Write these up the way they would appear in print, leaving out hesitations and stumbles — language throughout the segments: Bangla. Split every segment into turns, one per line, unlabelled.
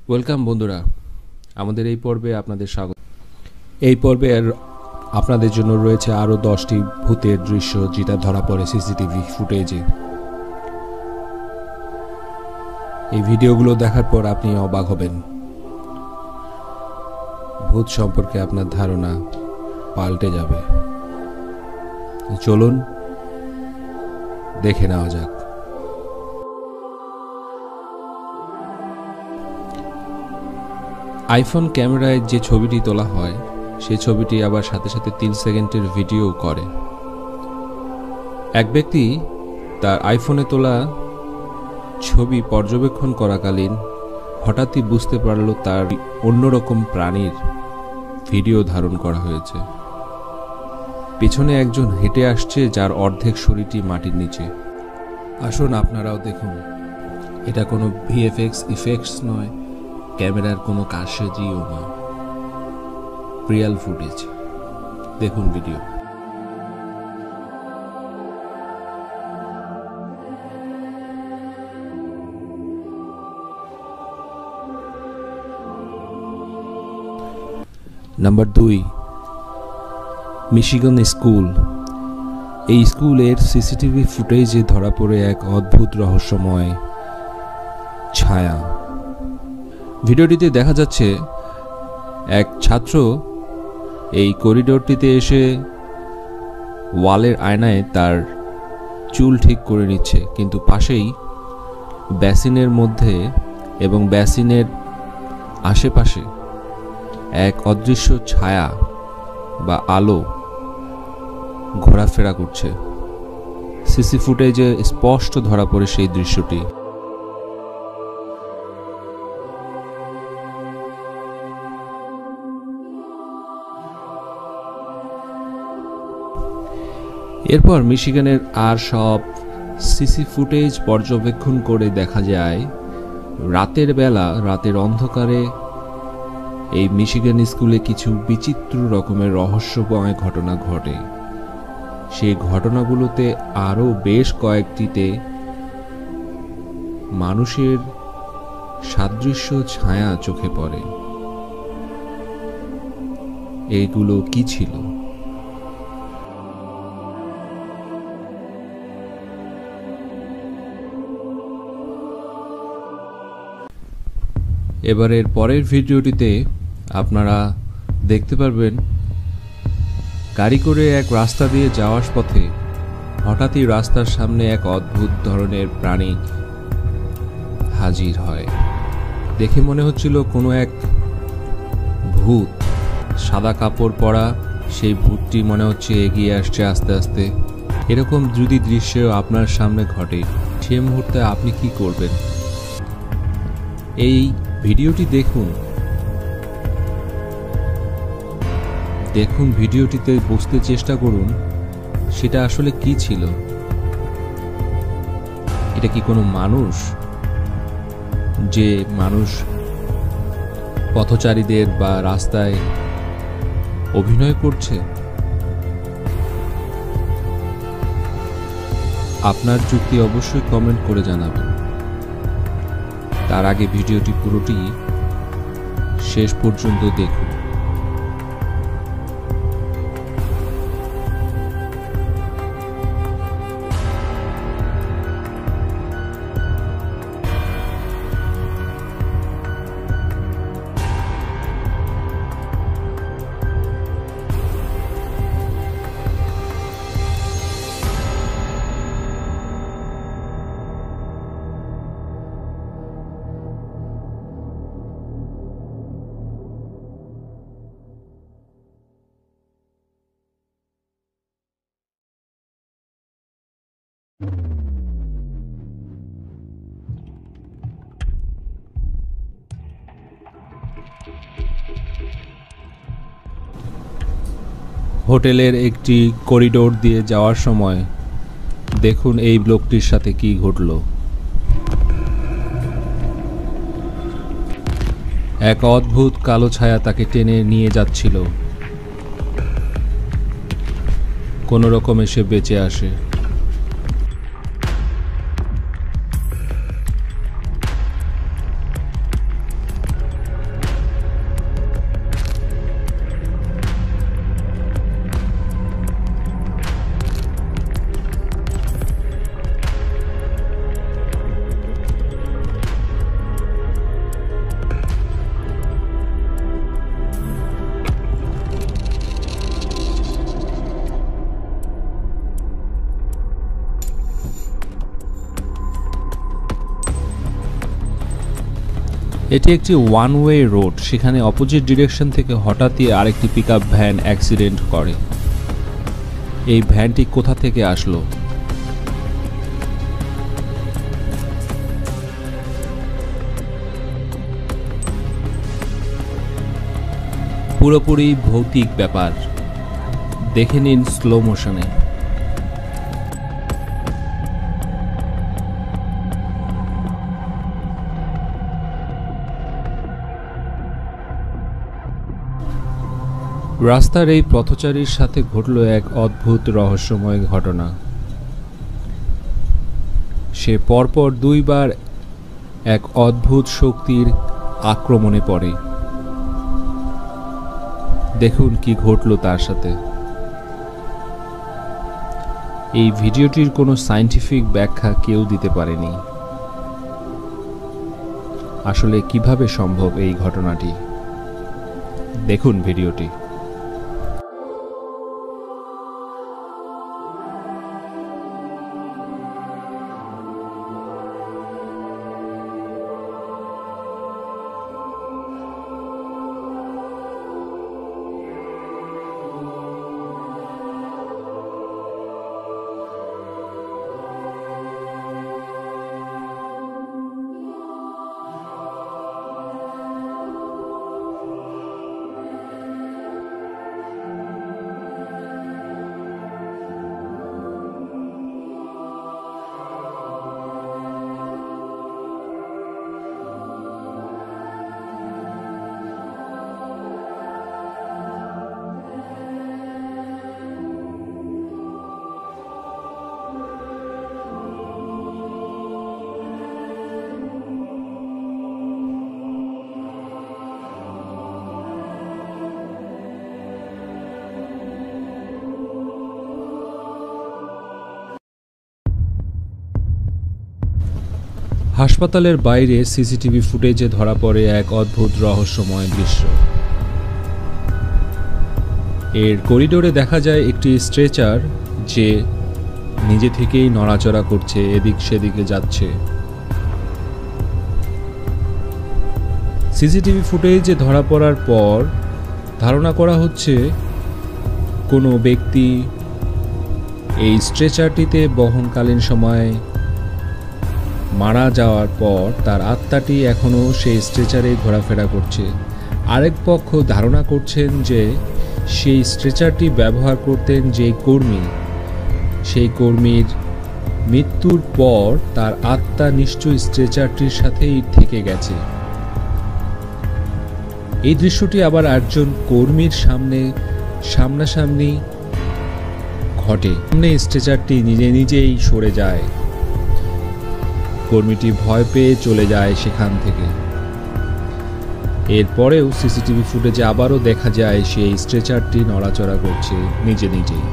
ওয়েলকাম বন্ধুরা, আমাদের এই পর্বে আপনাদের স্বাগত। এই পর্বে আপনাদের জন্য রয়েছে আরও 10টি ভূতের দৃশ্য যেটা ধরা পড়ে সিসিটিভি ফুটেজে। এই ভিডিওগুলো দেখার পর আপনি অবাক হবেন। ভূত সম্পর্কে আপনার ধারণা পাল্টে যাবে। চলুন দেখে নেওয়া যাক। আইফোন ক্যামেরায় যে ছবিটি তোলা হয় সেই ছবিটি আবার সাথে সাথে 3 সেকেন্ডের ভিডিও করে। এক ব্যক্তি তার আইফোনে তোলা ছবি পর্যবেক্ষণ করাকালীন হঠাৎই বুঝতে পারল তার অন্যরকম প্রাণীর ভিডিও ধারণ করা হয়েছে। পেছনে একজন হেঁটে আসছে যার অর্ধেক শরীরটি মাটির নিচে। আসুন আপনারাও দেখুন। এটা কোনো ভিএফএক্স ইফেক্টস নয়, ক্যামেরার কোনো কারসাজিও না, রিয়েল ফুটেজ। দেখুন ভিডিও। Number 2, Michigan school. এই স্কুলের সিসিটিভি ফুটেজে ধরা পড়ে এক অদ্ভুত রহস্যময় ছায়া। ভিডিওটিতে দেখা যাচ্ছে এক ছাত্র এই করিডোরটিতে এসে ওয়ালের আয়নায় তার চুল ঠিক করে নিচ্ছে, কিন্তু পাশেই বেসিনের মধ্যে এবং বেসিনের আশেপাশে এক অদৃশ্য ছায়া বা আলো ঘোরাফেরা করছে। সিসি ফুটেজে স্পষ্ট ধরা পড়ে সেই দৃশ্যটি। এরপর মিশিগানের আর সব সিসি ফুটেজ পর্যবেক্ষণ করে দেখা যায় রাতের বেলা, রাতের অন্ধকারে এই মিশিগান স্কুলে কিছু বিচিত্র রকমের রহস্যময় ঘটনা ঘটে। সেই ঘটনাগুলোতে আরও বেশ কয়েকটিতে মানুষের সাদৃশ্য ছায়া চোখে পড়ে। এগুলো কি ছিল? এবারের পরের ভিডিওটিতে আপনারা দেখতে পারবেন গাড়ি করে এক রাস্তা দিয়ে যাওয়ার পথে হঠাৎই রাস্তার সামনে এক অদ্ভুত ধরনের প্রাণী হাজির হয়। দেখে মনে হচ্ছিল কোনো এক ভূত, সাদা কাপড় পরা সেই ভূতটি মনে হচ্ছে এগিয়ে আসছে আস্তে আস্তে। এরকম যদি দৃশ্য আপনার সামনে ঘটে, সে মুহূর্তে আপনি কি করবেন? এই ভিডিওটি দেখুন। ভিডিওটিতে বুঝতে চেষ্টা করুন সেটা আসলে কি ছিল। এটা কি কোনো মানুষ, যে মানুষ পথচারীদের বা রাস্তায় অভিনয় করছে? আপনার যুক্তি অবশ্যই কমেন্ট করে জানাবেন। তার আগে ভিডিওটি পুরোটি শেষ পর্যন্ত দেখুন। হোটেলের একটি করিডোর দিয়ে যাওয়ার সময় দেখুন এই লোকটির সাথে কি ঘটল। এক অদ্ভুত কালো ছায়া তাকে টেনে নিয়ে যাচ্ছিল। কোনো রকমে সে বেঁচে আসে। এটি একটি ওয়ান ওয়ে রোড, সেখানে অপোজিট ডিরেকশন থেকে হঠাৎই আরেকটি পিকআপ ভ্যান অ্যাক্সিডেন্ট করে। এই ভ্যানটি কোথা থেকে আসলো? পুরোপুরি ভৌতিক ব্যাপার, দেখে নিন স্লো মোশনে। রাস্তার এই পথচারীর সাথে ঘটল এক অদ্ভুত রহস্যময় ঘটনা। সে পরপর দুইবার এক অদ্ভুত শক্তির আক্রমণে পড়ে। দেখুন কি ঘটল তার সাথে। এই ভিডিওটির কোনো সায়েন্টিফিক ব্যাখ্যা কেউ দিতে পারেনি। আসলে কিভাবে সম্ভব এই ঘটনাটি? দেখুন ভিডিওটি। হাসপাতালের বাইরে সিসিটিভি ফুটেজে ধরা পড়ে এক অদ্ভুত রহস্যময় দৃশ্য। এর করিডোরে দেখা যায় একটি স্ট্রেচার যে নিজে থেকেই নড়াচড়া করছে, এদিক সেদিকে যাচ্ছে। সিসিটিভি ফুটেজে ধরা পড়ার পর ধারণা করা হচ্ছে কোনো ব্যক্তি এই স্ট্রেচারটিতে বহনকালীন সময় মারা যাওয়ার পর তার আত্মাটি এখনও সেই স্ট্রেচারে ঘোরাফেরা করছে। আরেক পক্ষ ধারণা করছেন যে সেই স্ট্রেচারটি ব্যবহার করতেন যে কর্মী, সেই কর্মীর মৃত্যুর পর তার আত্মা নিশ্চয়ই স্ট্রেচারটির সাথেই থেকে গেছে। এই দৃশ্যটি আবার একজন কর্মীর সামনাসামনি ঘটে। সামনে স্ট্রেচারটি নিজে নিজেই সরে যায়। কর্মীটি ভয় পেয়ে চলে যায় সেখান থেকে। এরপরেও সিসিটিভি ফুটেজে আবারও দেখা যায় সেই স্ট্রেচারটি নড়াচড়া করছে নিজে নিজেই।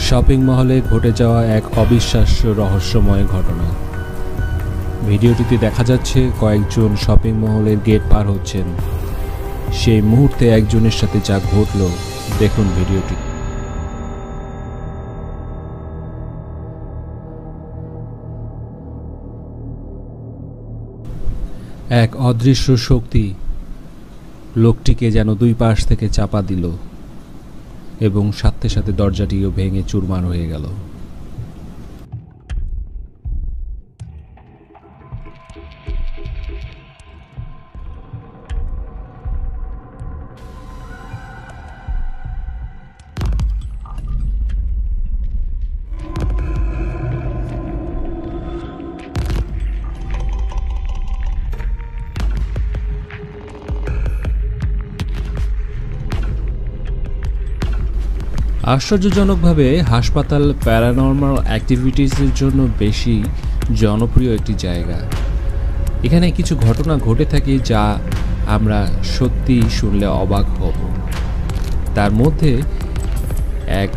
শপিং মহলে ঘটে যাওয়া এক অবিশ্বাস্য রহস্যময় ঘটনা। ভিডিওটিতে দেখা যাচ্ছে কয়েকজন শপিং মহলের গেট পার হচ্ছেন। সেই মুহূর্তে একজনের সাথে যা ঘটল দেখুন ভিডিওটি। এক অদৃশ্য শক্তি লোকটিকে যেন দুই পাশ থেকে চাপা দিল এবং সাথে সাথে দরজাটিও ভেঙে চুরমার হয়ে গেল। আশ্চর্যজনকভাবে হাসপাতাল প্যারানর্মাল অ্যাক্টিভিটিসের জন্য বেশি জনপ্রিয় একটি জায়গা। এখানে কিছু ঘটনা ঘটে থাকে যা আমরা সত্যি শুনলে অবাক হব। তার মধ্যে এক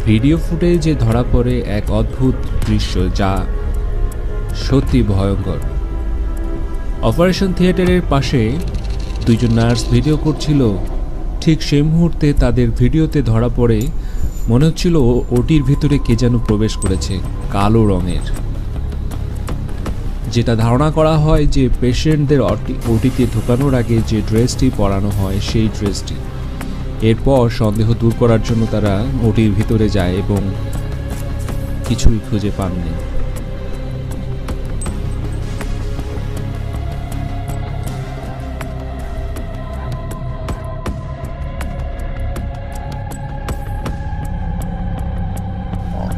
ভিডিও ফুটেজে ধরা পড়ে এক অদ্ভুত দৃশ্য যা সত্যি ভয়ঙ্কর। অপারেশন থিয়েটারের পাশে দুইজন নার্স ভিডিও করছিল। ঠিক সেই মুহূর্তে তাদের ভিডিওতে ধরা পড়ে মনে হচ্ছিল ওটির ভিতরে কে যেন প্রবেশ করেছে, কালো রঙের। যেটা ধারণা করা হয় যে পেশেন্টদের ওটিতে ঢোকানোর আগে যে ড্রেসটি পরানো হয় সেই ড্রেসটি। এরপর সন্দেহ দূর করার জন্য তারা ওটির ভিতরে যায় এবং কিছুই খুঁজে পাননি।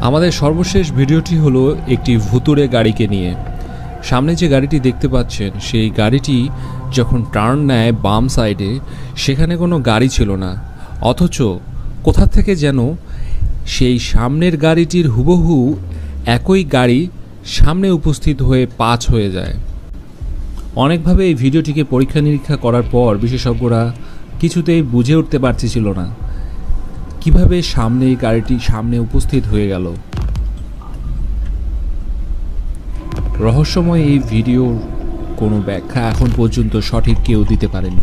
আমাদের সর্বশেষ ভিডিওটি হলো একটি ভুতুড়ে গাড়িকে নিয়ে। সামনে যে গাড়িটি দেখতে পাচ্ছেন সেই গাড়িটি যখন টার্ন নেয় বাম সাইডে, সেখানে কোনো গাড়ি ছিল না, অথচ কোথা থেকে যেন সেই সামনের গাড়িটির হুবহু একই গাড়ি সামনে উপস্থিত হয়ে পাঁচ হয়ে যায়। অনেকভাবে এই ভিডিওটিকে পরীক্ষা নিরীক্ষা করার পর বিশেষজ্ঞরা কিছুতেই বুঝে উঠতে পারছিল না কিভাবে সামনে এই গাড়িটি সামনে উপস্থিত হয়ে গেল। রহস্যময় এই ভিডিওর কোনো ব্যাখ্যা এখন পর্যন্ত সঠিক কেউ দিতে পারেনি।